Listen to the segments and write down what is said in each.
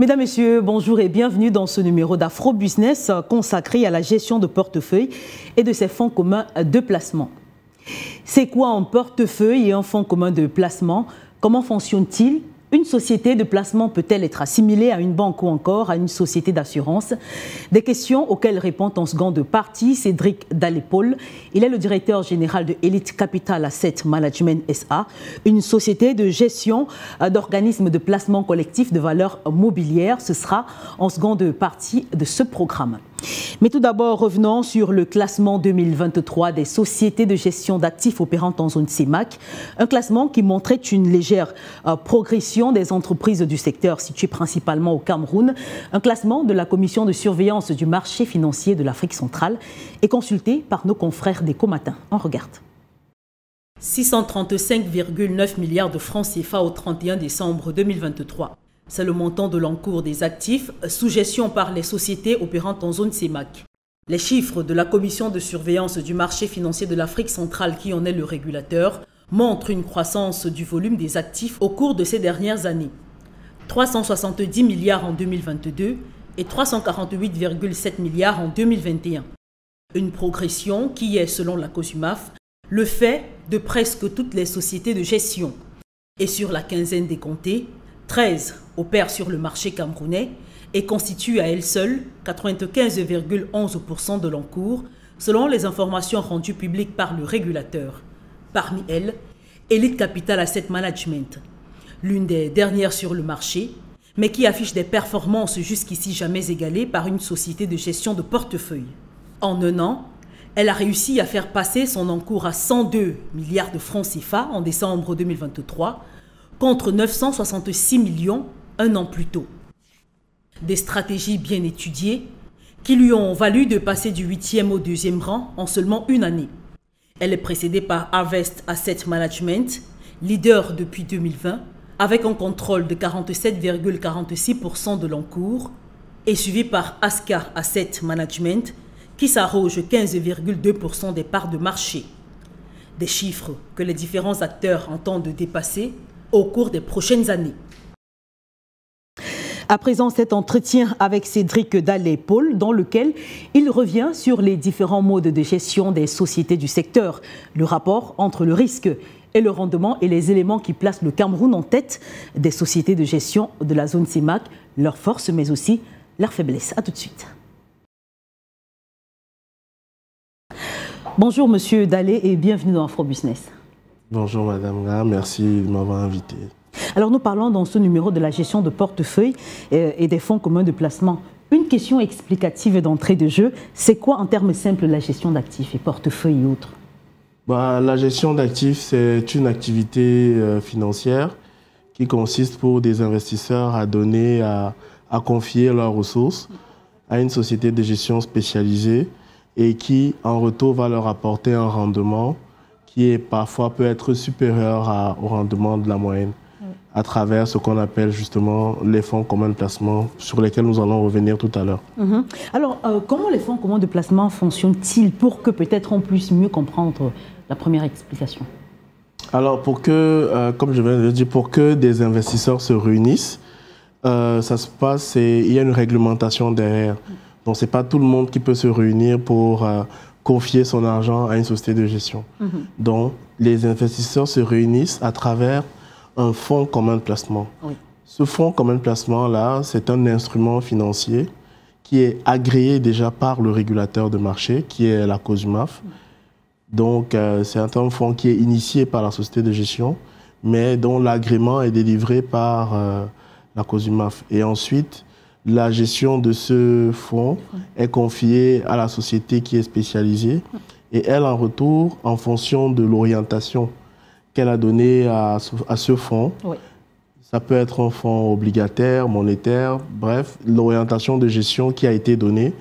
Mesdames, Messieurs, bonjour et bienvenue dans ce numéro d'Afro Business consacré à la gestion de portefeuille et de ses fonds communs de placement. C'est quoi un portefeuille et un fonds commun de placement? Comment fonctionne-t-il? Une société de placement peut-elle être assimilée à une banque ou encore à une société d'assurance? Des questions auxquelles répond en seconde partie Cédric Dalépol. Il est le directeur général de Elite Capital Asset Management SA, une société de gestion d'organismes de placement collectif de valeurs mobilières. Ce sera en seconde partie de ce programme. Mais tout d'abord, revenons sur le classement 2023 des sociétés de gestion d'actifs opérantes en zone CEMAC. Un classement qui montrait une légère progression des entreprises du secteur situées principalement au Cameroun. Un classement de la Commission de surveillance du marché financier de l'Afrique centrale est consulté par nos confrères d'Écho Matin. On regarde. 635,9 milliards de francs CFA au 31 décembre 2023. C'est le montant de l'encours des actifs sous gestion par les sociétés opérantes en zone CEMAC. Les chiffres de la Commission de surveillance du marché financier de l'Afrique centrale, qui en est le régulateur, montrent une croissance du volume des actifs au cours de ces dernières années. 370 milliards en 2022 et 348,7 milliards en 2021. Une progression qui est, selon la COSUMAF, le fait de presque toutes les sociétés de gestion. Et sur la quinzaine des comptés, 13 opèrent sur le marché camerounais et constituent à elles seules 95,11% de l'encours, selon les informations rendues publiques par le régulateur. Parmi elles, Elite Capital Asset Management, l'une des dernières sur le marché, mais qui affiche des performances jusqu'ici jamais égalées par une société de gestion de portefeuille. En un an, elle a réussi à faire passer son encours à 102 milliards de francs CFA en décembre 2023, contre 966 millions un an plus tôt. Des stratégies bien étudiées qui lui ont valu de passer du 8e au 2e rang en seulement une année. Elle est précédée par Harvest Asset Management, leader depuis 2020, avec un contrôle de 47,46% de l'encours, et suivie par Ascar Asset Management, qui s'arroge 15,2% des parts de marché. Des chiffres que les différents acteurs entendent dépasser au cours des prochaines années. À présent, cet entretien avec Cédric Dalépol, dans lequel il revient sur les différents modes de gestion des sociétés du secteur, le rapport entre le risque et le rendement et les éléments qui placent le Cameroun en tête des sociétés de gestion de la zone CEMAC, leurs forces mais aussi leurs faiblesses. A tout de suite. Bonjour Monsieur Dalé et bienvenue dans Afro Business. Bonjour Madame Ga, merci de m'avoir invité. Alors nous parlons dans ce numéro de la gestion de portefeuille et des fonds communs de placement. Une question explicative d'entrée de jeu, c'est quoi en termes simples la gestion d'actifs et portefeuilles et autres? La gestion d'actifs, c'est une activité financière qui consiste pour des investisseurs à donner, à confier leurs ressources à une société de gestion spécialisée et qui en retour va leur apporter un rendement qui est parfois peut être supérieur au rendement de la moyenne à travers ce qu'on appelle justement les fonds communs de placement sur lesquels nous allons revenir tout à l'heure. Alors, comment les fonds communs de placement fonctionnent-ils pour que peut-être on puisse mieux comprendre la première explication? Alors, pour que, comme je viens de le dire, pour que des investisseurs se réunissent, ça se passe, il y a une réglementation derrière. Donc, ce n'est pas tout le monde qui peut se réunir pour confier son argent à une société de gestion. Donc, les investisseurs se réunissent à travers un fonds commun de placement. Oui. Ce fonds commun de placement-là, c'est un instrument financier qui est agréé déjà par le régulateur de marché, qui est la COSUMAF. Donc, c'est un fonds qui est initié par la société de gestion, mais dont l'agrément est délivré par la COSUMAF. Et ensuite, la gestion de ce fonds est confiée à la société qui est spécialisée et elle, en retour, en fonction de l'orientation qu'elle a donnée à ce fonds, ça peut être un fonds obligataire, monétaire, bref, l'orientation de gestion qui a été donnée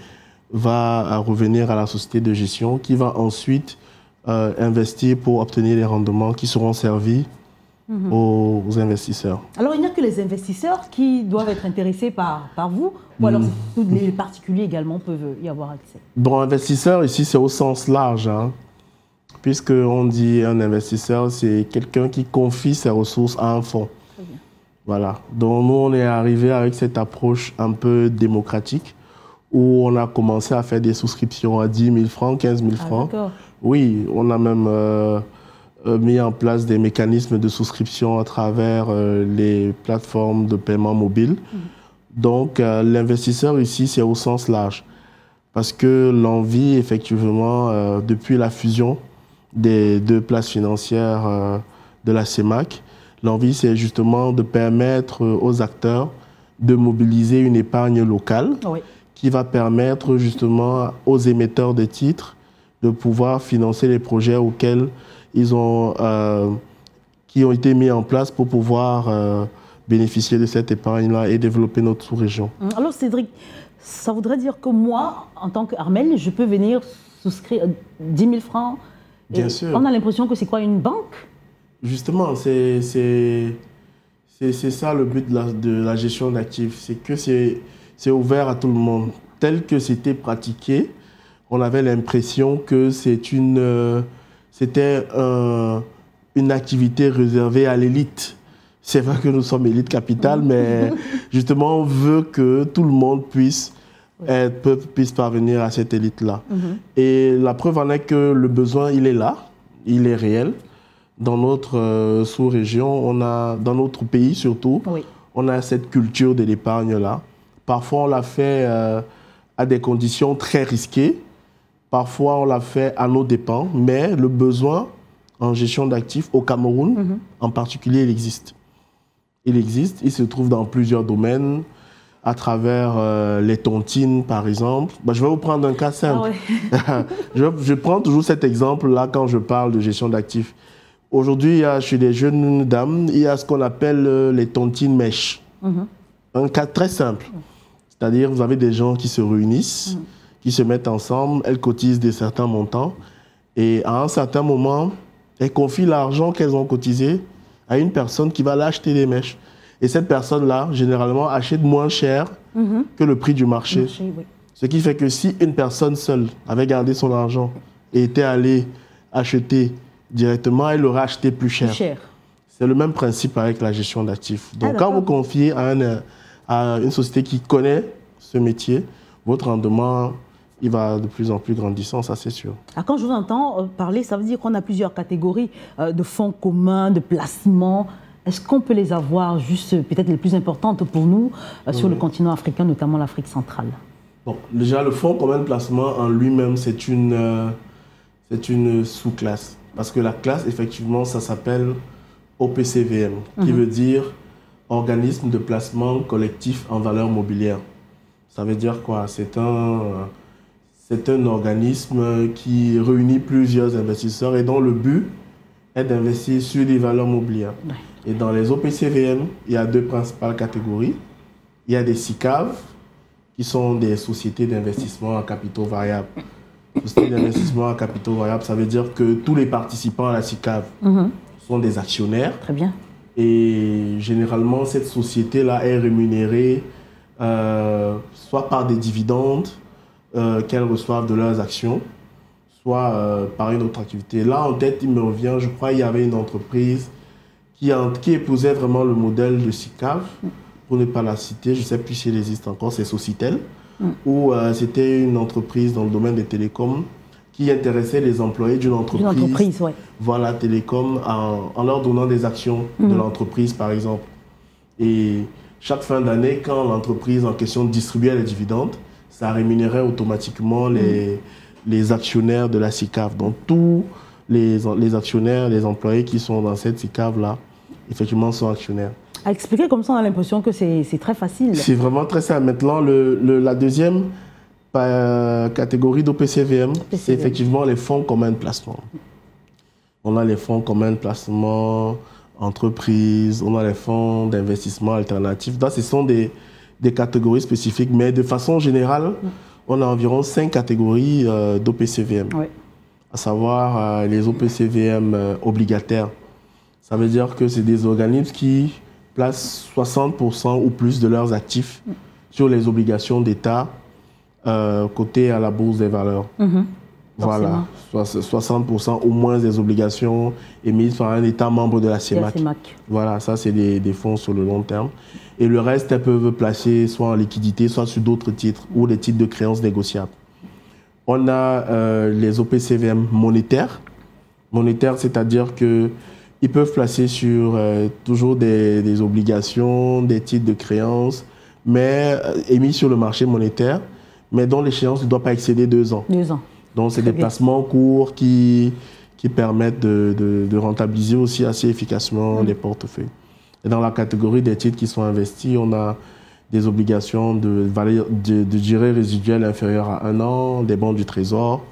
va revenir à la société de gestion qui va ensuite investir pour obtenir les rendements qui seront servis aux investisseurs. Alors, il n'y a que les investisseurs qui doivent être intéressés par vous, ou alors tous les particuliers également peuvent y avoir accès? Bon, investisseur, ici, c'est au sens large, hein, puisqu'on dit un investisseur, c'est quelqu'un qui confie ses ressources à un fonds. Voilà. Donc nous, on est arrivé avec cette approche un peu démocratique où on a commencé à faire des souscriptions à 10 000 francs, 15 000 francs. Oui, on a même mis en place des mécanismes de souscription à travers les plateformes de paiement mobile. Donc l'investisseur ici, c'est au sens large. Parce que l'envie, effectivement, depuis la fusion des deux places financières de la CEMAC, l'envie, c'est justement de permettre aux acteurs de mobiliser une épargne locale qui va permettre justement aux émetteurs de titres de pouvoir financer les projets auxquels ils ont, qui ont été mis en place pour pouvoir bénéficier de cette épargne-là et développer notre sous-région. Alors Cédric, ça voudrait dire que moi, en tant qu'Armel, je peux venir souscrire 10 000 francs. Bien sûr. On a l'impression que c'est quoi, une banque? Justement, c'est ça le but de la gestion d'actifs. C'est que c'est ouvert à tout le monde. Tel que c'était pratiqué, on avait l'impression que c'était une activité réservée à l'élite. C'est vrai que nous sommes élite capitale, mais justement, on veut que tout le monde puisse parvenir à cette élite-là. Et la preuve en est que le besoin, il est là, il est réel. Dans notre sous-région, dans notre pays surtout, on a cette culture de l'épargne-là. Parfois, on l'a fait à des conditions très risquées. Parfois, on l'a fait à nos dépens. Mais le besoin en gestion d'actifs au Cameroun, en particulier, il existe. Il existe, il se trouve dans plusieurs domaines, à travers les tontines, par exemple. Je vais vous prendre un cas simple. Je prends toujours cet exemple-là quand je parle de gestion d'actifs. Aujourd'hui, chez les jeunes dames, il y a ce qu'on appelle les tontines mèches. Un cas très simple. C'est-à-dire, vous avez des gens qui se réunissent, qui se mettent ensemble, elles cotisent des certains montants, et à un certain moment, elles confient l'argent qu'elles ont cotisé à une personne qui va l'acheter des mèches. Et cette personne-là, généralement, achète moins cher que le prix du marché. Ce qui fait que si une personne seule avait gardé son argent et était allée acheter directement, elle l'aurait acheté plus cher. C'est le même principe avec la gestion d'actifs. Donc, quand vous confiez à une société qui connaît ce métier, votre rendement, il va de plus en plus grandissant, ça c'est sûr. Alors, quand je vous entends parler, ça veut dire qu'on a plusieurs catégories de fonds communs, de placements. Est-ce qu'on peut les avoir, juste peut-être les plus importantes pour nous, sur le continent africain, notamment l'Afrique centrale? Bon, déjà, le fonds commun de placement en lui-même, c'est une sous-classe. Parce que la classe, effectivement, ça s'appelle OPCVM, qui veut dire Organisme de placement collectif en valeur mobilière. Ça veut dire quoi? C'est un organisme qui réunit plusieurs investisseurs et dont le but est d'investir sur des valeurs mobilières. Et dans les OPCVM, il y a deux principales catégories. Il y a des SICAV, qui sont des sociétés d'investissement à capitaux variables. Sociétés d'investissement à capitaux variables, ça veut dire que tous les participants à la SICAV sont des actionnaire. Très bien. Et généralement, cette société-là est rémunérée soit par des dividendes qu'elles reçoivent de leurs actions, soit par une autre activité. Là, en tête, il me revient, je crois, il y avait une entreprise qui épousait vraiment le modèle de SICAV, pour ne pas la citer, je ne sais plus si elle existe encore, c'est Socitel, où c'était une entreprise dans le domaine des télécoms qui intéressait les employés d'une entreprise, voilà, télécom, en leur donnant des actions de l'entreprise, par exemple. Et chaque fin d'année, quand l'entreprise en question distribuait les dividendes, ça rémunérait automatiquement les actionnaires de la SICAV. Donc, tous les actionnaires, les employés qui sont dans cette SICAV-là, effectivement, sont actionnaires. À expliquer comme ça, on a l'impression que c'est très facile. C'est vraiment très simple. Maintenant, la deuxième catégorie d'OPCVM, c'est effectivement les fonds communs de placement. On a les fonds communs de placement, entreprises, on a les fonds d'investissement alternatifs. Donc, ce sont des catégories spécifiques, mais de façon générale, on a environ 5 catégories d'OPCVM. À savoir les OPCVM obligataires. Ça veut dire que c'est des organismes qui placent 60% ou plus de leurs actifs sur les obligations d'État cotées à la bourse des valeurs. Voilà, 60% au moins des obligations émises par un État membre de la CEMAC. Voilà, ça c'est des fonds sur le long terme. Et le reste, elles peuvent placer soit en liquidité, soit sur d'autres titres ou des titres de créances négociables. On a les OPCVM monétaires. Monétaires, c'est-à-dire qu'ils peuvent placer sur toujours des obligations, des titres de créances, mais émis sur le marché monétaire, mais dont l'échéance ne doit pas excéder 2 ans. 2 ans. Donc, c'est des placements courts qui permettent de rentabiliser aussi assez efficacement les portefeuilles. Et dans la catégorie des titres qui sont investis, on a des obligations de durée résiduelle inférieure à 1 an, des bons du trésor.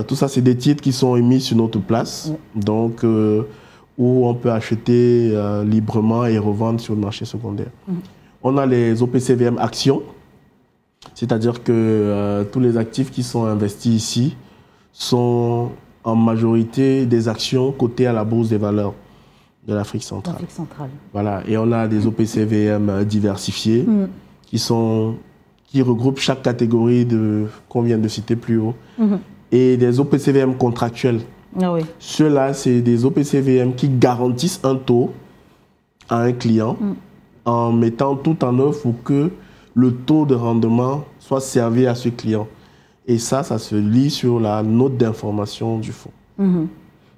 Tout ça, c'est des titres qui sont émis sur notre place, donc où on peut acheter librement et revendre sur le marché secondaire. On a les OPCVM actions. C'est-à-dire que tous les actifs qui sont investis ici sont en majorité des actions cotées à la Bourse des valeurs de l'Afrique centrale. Voilà. Et on a des OPCVM diversifiés qui regroupent chaque catégorie qu'on vient de citer plus haut. Et des OPCVM contractuels. Ah oui. Ceux-là, c'est des OPCVM qui garantissent un taux à un client en mettant tout en œuvre pour que le taux de rendement soit servi à ce client. Et ça se lit sur la note d'information du fonds.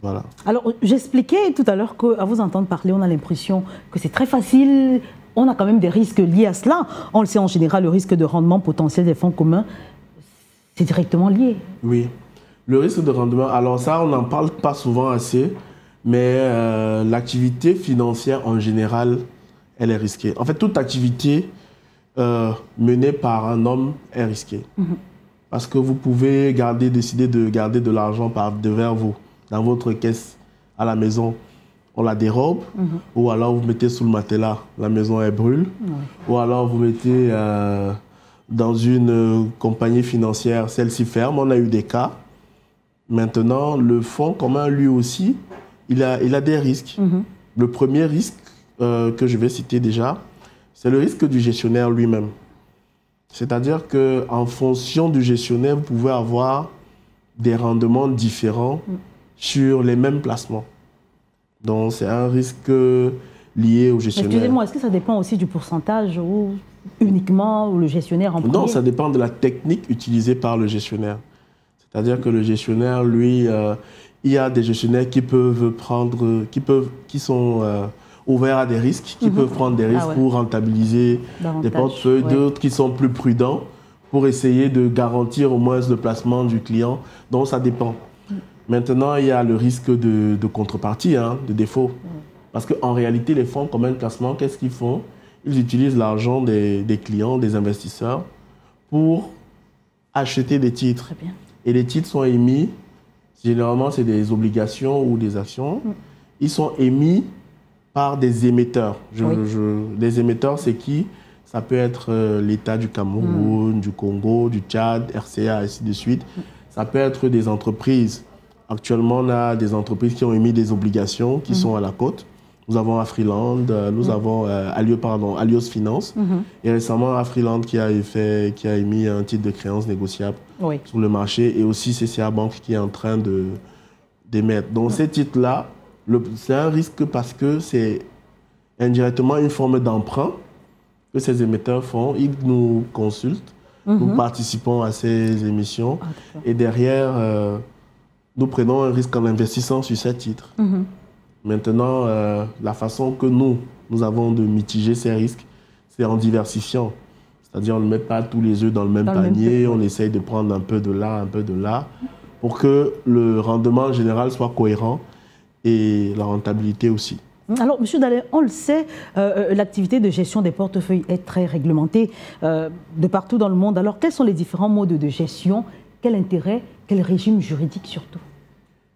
Voilà. Alors, j'expliquais tout à l'heure qu'à vous entendre parler, on a l'impression que c'est très facile. On a quand même des risques liés à cela. On le sait en général, le risque de rendement potentiel des fonds communs, c'est directement lié. Oui. Le risque de rendement, alors ça, on n'en parle pas souvent assez, mais l'activité financière en général, elle est risquée. En fait, toute activité menée par un homme est risquée. Parce que vous pouvez décider de garder de l'argent devers vous, dans votre caisse à la maison. On la dérobe, ou alors vous mettez sous le matelas, la maison elle brûle, ou alors vous mettez dans une compagnie financière, celle-ci ferme. On a eu des cas. Maintenant, le fonds commun, lui aussi, il a des risques. Le premier risque que je vais citer déjà, c'est le risque du gestionnaire lui-même. C'est-à-dire qu'en fonction du gestionnaire, vous pouvez avoir des rendements différents sur les mêmes placements. Donc, c'est un risque lié au gestionnaire. Excusez-moi, est-ce que ça dépend aussi du pourcentage ou uniquement le gestionnaire en premier? Non, ça dépend de la technique utilisée par le gestionnaire. C'est-à-dire que le gestionnaire, lui, il y a des gestionnaires qui peuvent prendre, qui sont ouverts à des risques, qui peuvent prendre des risques pour rentabiliser des portefeuilles, d'autres qui sont plus prudents pour essayer de garantir au moins le placement du client. Donc ça dépend. Maintenant, il y a le risque de contrepartie, de défaut. Parce qu'en réalité, les fonds communs de placement, qu'est-ce qu'ils font? Ils utilisent l'argent des clients, des investisseurs, pour acheter des titres. Très bien. Et les titres sont émis, généralement c'est des obligations ou des actions, ils sont émis par des émetteurs. Les émetteurs, c'est qui? Ça peut être l'État du Cameroun, du Congo, du Tchad, RCA, ainsi de suite. Ça peut être des entreprises. Actuellement, on a des entreprises qui ont émis des obligations qui sont à la côte. Nous avons Afriland, nous avons Alios Finance. Et récemment, Afriland qui a émis un titre de créance négociable sur le marché. Et aussi CCA Bank qui est en train d'émettre. Donc ces titres-là, c'est un risque parce que c'est indirectement une forme d'emprunt que ces émetteurs font. Ils nous consultent, nous participons à ces émissions. Et derrière, nous prenons un risque en investissant sur ces titres. Maintenant, la façon que nous avons de mitiger ces risques, c'est en diversifiant. C'est-à-dire, on ne met pas tous les œufs dans le même panier, on essaye de prendre un peu de là, un peu de là, pour que le rendement général soit cohérent et la rentabilité aussi. Alors, M. Dallet, on le sait, l'activité de gestion des portefeuilles est très réglementée de partout dans le monde. Alors, quels sont les différents modes de gestion? Quel intérêt, quel régime juridique surtout?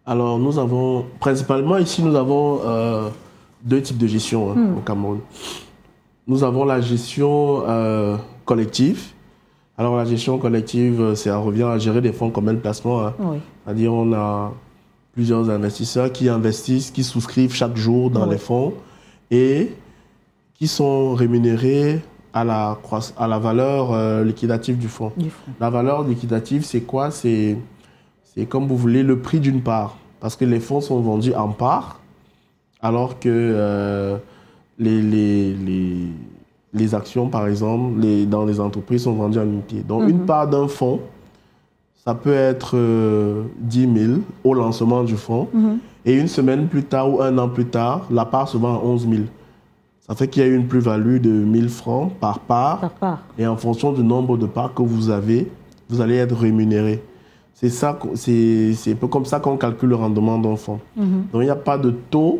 Alors, principalement ici, nous avons 2 types de gestion au Cameroun. Nous avons la gestion collective. Alors, la gestion collective, ça revient à gérer des fonds communs de placement. C'est-à-dire, on a plusieurs investisseurs qui investissent, qui souscrivent chaque jour dans les fonds et qui sont rémunérés à la valeur liquidative du fonds. La valeur liquidative, c'est quoi? C'est c'est comme vous voulez le prix d'une part. Parce que les fonds sont vendus en parts, alors que les actions, par exemple, dans les entreprises sont vendues en unité. Donc, une part d'un fonds, ça peut être 10 000 au lancement du fonds. Et une semaine plus tard ou un an plus tard, la part se vend à 11 000. Ça fait qu'il y a une plus-value de 1 000 francs par part. Et en fonction du nombre de parts que vous avez, vous allez être rémunéré. C'est ça, c'est un peu comme ça qu'on calcule le rendement d'un fonds. Donc, il n'y a pas de taux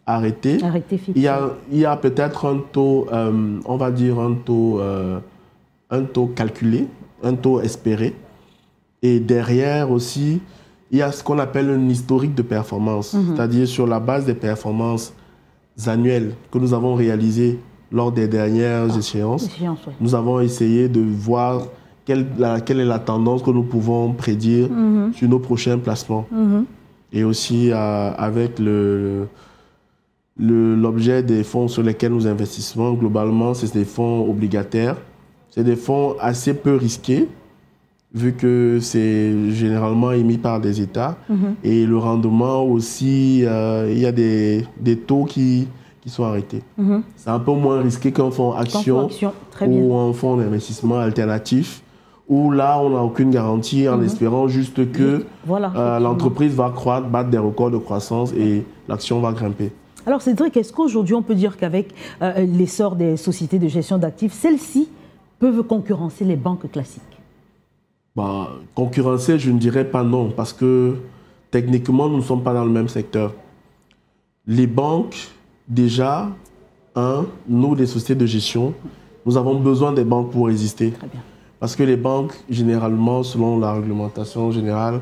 arrêté. Il y a peut-être un taux, on va dire un taux calculé, un taux espéré. Et derrière aussi, il y a ce qu'on appelle un historique de performance. C'est-à-dire sur la base des performances annuelles que nous avons réalisées lors des dernières échéances, nous avons essayé de voir quelle est la tendance que nous pouvons prédire sur nos prochains placements. Et aussi avec l'objet des fonds sur lesquels nous investissons, globalement, c'est des fonds obligataires. C'est des fonds assez peu risqués, vu que c'est généralement émis par des États. Et le rendement aussi, il y a des taux qui sont arrêtés. C'est un peu moins risqué qu'un fonds action ou un fonds d'investissement alternatif, où là, on n'a aucune garantie en espérant juste que l'entreprise va croître, battre des records de croissance et l'action va grimper. Alors Cédric, est-ce qu'aujourd'hui on peut dire qu'avec l'essor des sociétés de gestion d'actifs, celles-ci peuvent concurrencer les banques classiques? Concurrencer, je ne dirais pas non, parce que techniquement, nous ne sommes pas dans le même secteur. Les banques, déjà, nous, les sociétés de gestion, nous avons besoin des banques pour résister. Très bien. Parce que les banques, généralement, selon la réglementation générale,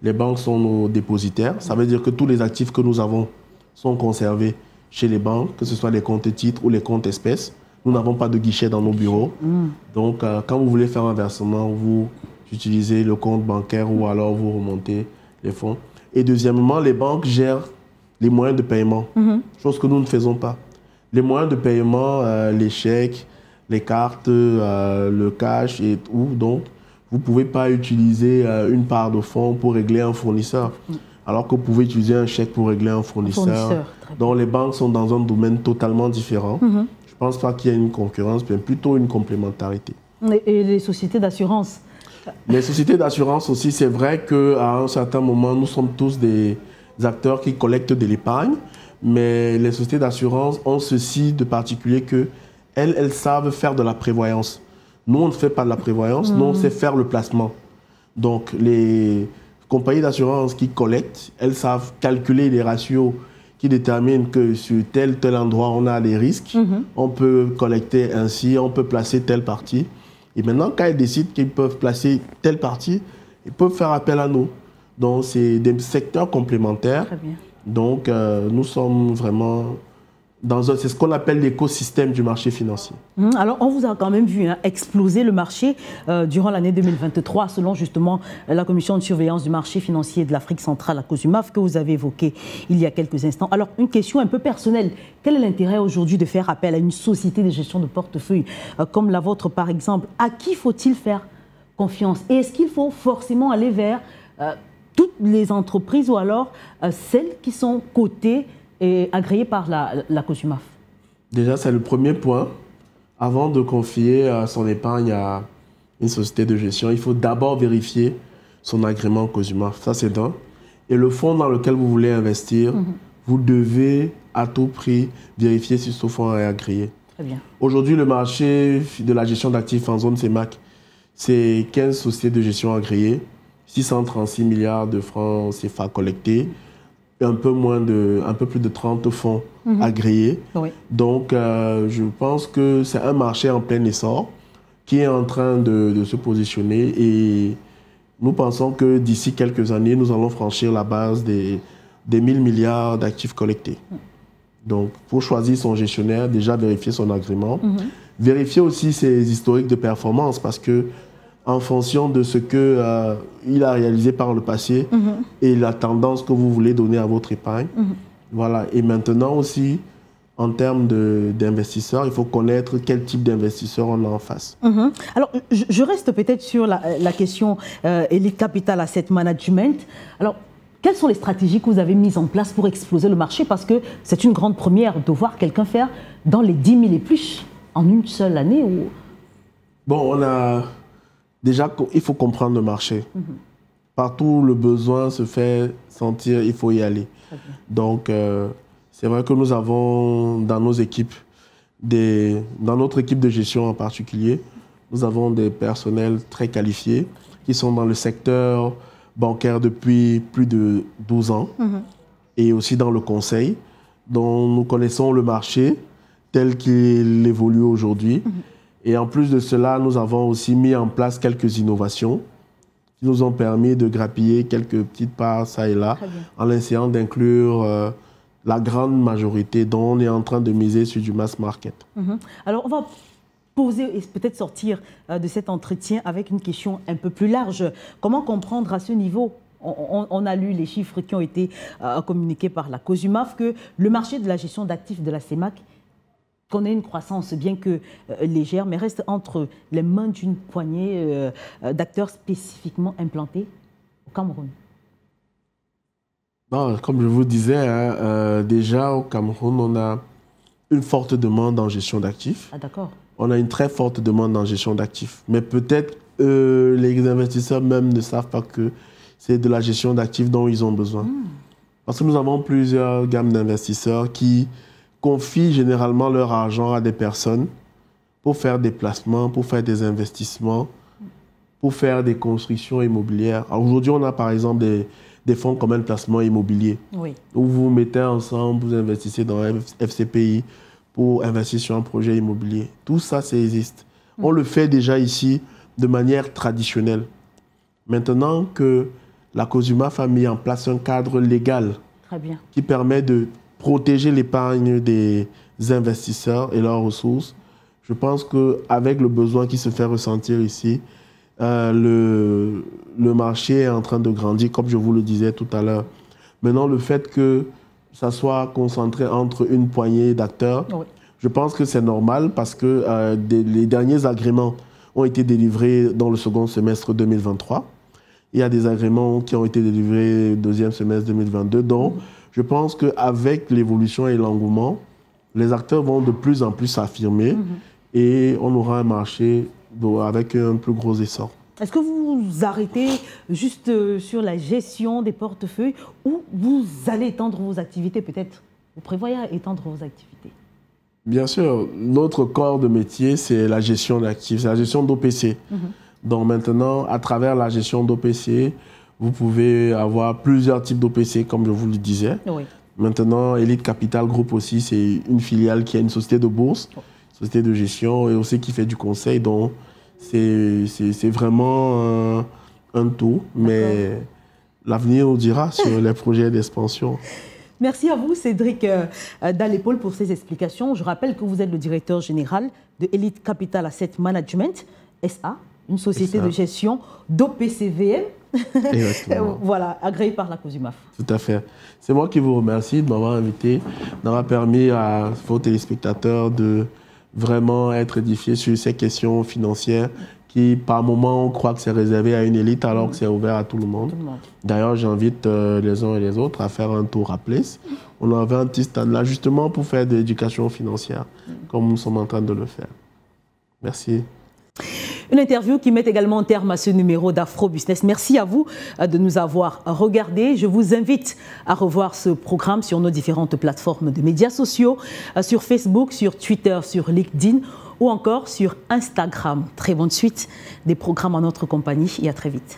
les banques sont nos dépositaires. Ça veut dire que tous les actifs que nous avons sont conservés chez les banques, que ce soit les comptes titres ou les comptes espèces. Nous n'avons pas de guichet dans nos bureaux. Donc, quand vous voulez faire un versement, vous utilisez le compte bancaire ou alors vous remontez les fonds. Et deuxièmement, les banques gèrent les moyens de paiement, chose que nous ne faisons pas. Les moyens de paiement, les chèques, les cartes, le cash et tout. Donc, vous ne pouvez pas utiliser une part de fonds pour régler un fournisseur, alors que vous pouvez utiliser un chèque pour régler un fournisseur. Donc, les banques sont dans un domaine totalement différent. Je ne pense pas qu'il y ait une concurrence, mais plutôt une complémentarité. Et les sociétés d'assurance? Les sociétés d'assurance aussi, c'est vrai qu'à un certain moment, nous sommes tous des acteurs qui collectent de l'épargne, mais les sociétés d'assurance ont ceci de particulier que elles savent faire de la prévoyance. Nous, on ne fait pas de la prévoyance, nous, on sait faire le placement. Donc, les compagnies d'assurance qui collectent, elles savent calculer les ratios qui déterminent que sur tel endroit, on a des risques. On peut collecter ainsi, on peut placer telle partie. Et maintenant, quand elles décident qu'ils peuvent placer telle partie, ils peuvent faire appel à nous. Donc, c'est des secteurs complémentaires. Très bien. Donc, nous sommes vraiment c'est ce qu'on appelle l'écosystème du marché financier. Alors, on vous a quand même vu exploser le marché durant l'année 2023, selon justement la commission de surveillance du marché financier de l'Afrique centrale, la COSUMAF, que vous avez évoqué il y a quelques instants. Alors, une question un peu personnelle. Quel est l'intérêt aujourd'hui de faire appel à une société de gestion de portefeuille comme la vôtre, par exemple? À qui faut-il faire confiance? Et est-ce qu'il faut forcément aller vers toutes les entreprises ou alors celles qui sont cotées et agréé par la COSUMAF? Déjà, c'est le premier point. Avant de confier son épargne à une société de gestion, il faut d'abord vérifier son agrément COSUMAF. Ça, c'est d'un. Et le fonds dans lequel vous voulez investir, vous devez à tout prix vérifier si ce fonds est agréé. Très bien. Aujourd'hui, le marché de la gestion d'actifs en zone CEMAC, c'est 15 sociétés de gestion agréées, 636 milliards de francs CFA collectés, un peu plus de 30 fonds agréés. Oui. Donc, je pense que c'est un marché en plein essor qui est en train de se positionner et nous pensons que d'ici quelques années, nous allons franchir la base des 1000 milliards d'actifs collectés. Donc, pour choisir son gestionnaire, déjà vérifier son agrément, vérifier aussi ses historiques de performance parce que en fonction de ce qu'il a réalisé par le passé et la tendance que vous voulez donner à votre épargne. Voilà. Et maintenant aussi, en termes d'investisseurs, il faut connaître quel type d'investisseurs on a en face. Alors, je reste peut-être sur la question Elite Capital Asset Management. Alors, quelles sont les stratégies que vous avez mises en place pour exploser le marché? Parce que c'est une grande première de voir quelqu'un faire dans les 10 000 et plus en une seule année. Ou... Bon, déjà, il faut comprendre le marché. Partout où le besoin se fait sentir, il faut y aller. Donc, c'est vrai que nous avons dans nos équipes, dans notre équipe de gestion en particulier, nous avons des personnels très qualifiés qui sont dans le secteur bancaire depuis plus de 12 ans et aussi dans le conseil, dont nous connaissons le marché tel qu'il évolue aujourd'hui. Et en plus de cela, nous avons aussi mis en place quelques innovations qui nous ont permis de grappiller quelques petites parts ça et là, en essayant d'inclure la grande majorité dont on est en train de miser sur du mass market. Alors, on va poser et peut-être sortir de cet entretien avec une question un peu plus large. Comment comprendre à ce niveau, on a lu les chiffres qui ont été communiqués par la COSUMAF, que le marché de la gestion d'actifs de la CEMAC connaît une croissance bien que légère, mais reste entre les mains d'une poignée d'acteurs spécifiquement implantés au Cameroun? Non, comme je vous disais, déjà au Cameroun, on a une forte demande en gestion d'actifs. Ah, d'accord. On a une très forte demande en gestion d'actifs. Mais peut-être les investisseurs même ne savent pas que c'est de la gestion d'actifs dont ils ont besoin. Parce que nous avons plusieurs gammes d'investisseurs qui confient généralement leur argent à des personnes pour faire des placements, pour faire des investissements, pour faire des constructions immobilières. Aujourd'hui, on a par exemple des fonds communs de placement immobilier, où vous mettez ensemble, vous investissez dans FCPI pour investir sur un projet immobilier. Tout ça, ça existe. On le fait déjà ici de manière traditionnelle. Maintenant que la COSUMAF a mis en place un cadre légal qui permet de protéger l'épargne des investisseurs et leurs ressources, je pense qu'avec le besoin qui se fait ressentir ici, le marché est en train de grandir, comme je vous le disais tout à l'heure. Maintenant, le fait que ça soit concentré entre une poignée d'acteurs, je pense que c'est normal parce que les derniers agréments ont été délivrés dans le second semestre 2023. Il y a des agréments qui ont été délivrés deuxième semestre 2022. Donc, je pense qu'avec l'évolution et l'engouement, les acteurs vont de plus en plus s'affirmer et on aura un marché avec un plus gros essor. Est-ce que vous vous arrêtez juste sur la gestion des portefeuilles ou vous allez étendre vos activités peut-être? Vous prévoyez étendre vos activités? Bien sûr. Notre corps de métier, c'est la gestion d'actifs, c'est la gestion d'OPC. Donc maintenant, à travers la gestion d'OPC, vous pouvez avoir plusieurs types d'OPC, comme je vous le disais. Maintenant, Elite Capital Group aussi, c'est une filiale qui a une société de bourse, société de gestion et aussi qui fait du conseil. Donc, c'est vraiment un tout. Mais l'avenir nous dira sur les projets d'expansion. Merci à vous, Cédric Dalépole, pour ces explications. Je rappelle que vous êtes le directeur général de Elite Capital Asset Management, SA, une société de gestion d'OPCVM. Voilà, agréée par la COSUMAF. Tout à fait. C'est moi qui vous remercie de m'avoir invité, d'avoir permis à vos téléspectateurs de vraiment être édifiés sur ces questions financières qui, par moment, on croit que c'est réservé à une élite alors que c'est ouvert à tout le monde. D'ailleurs, j'invite les uns et les autres à faire un tour à Place. On avait un petit stand là justement pour faire de l'éducation financière, comme nous sommes en train de le faire. Merci. Une interview qui met également un terme à ce numéro d'Afro Business. Merci à vous de nous avoir regardés. Je vous invite à revoir ce programme sur nos différentes plateformes de médias sociaux, sur Facebook, sur Twitter, sur LinkedIn ou encore sur Instagram. Très bonne suite des programmes en notre compagnie et à très vite.